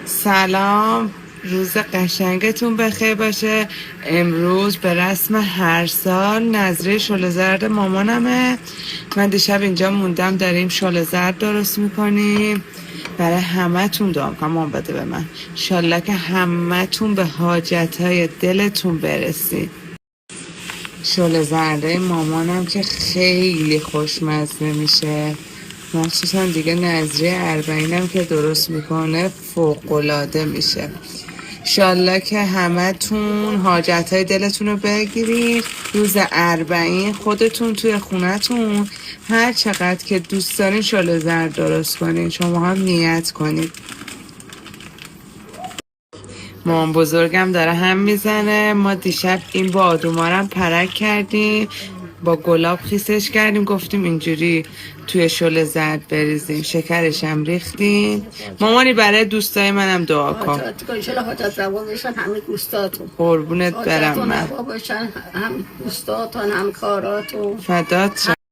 سلام، روز قشنگتون بخیر باشه. امروز به رسم هر سال نظریه شل زرد مامانمه. من دیشب اینجا موندم، داریم شل زرد درست میکنیم برای همه تون. دعا کنم مامان بده به من انشالله که همه تون به حاجت های دلتون برسید. شل زرده مامانم که خیلی خوشمزه میشه، مخصوصا دیگه نظریه اربعینم که درست میکنه فوق‌العاده میشه. انشالله که همه تون حاجت های دلتون رو بگیرید. روز اربعین خودتون توی خونتون هر چقدر که دوست دارین شل زرد درست کنین، شما هم نیت کنید. مامان بزرگم داره هم میزنه. ما دیشب این بادومارم پرک کردیم، با گلاب خیسش کردیم، گفتیم اینجوری توی شل زرد بریزیم، شکرش هم ریختیم. مامانی برای دوستای منم دعا کن. انشالله حاجت روا بشن همه دوستاتون، قربونت برم من. حاجت روا بشن هم دوستاتون هم کاراتون. فدات شم.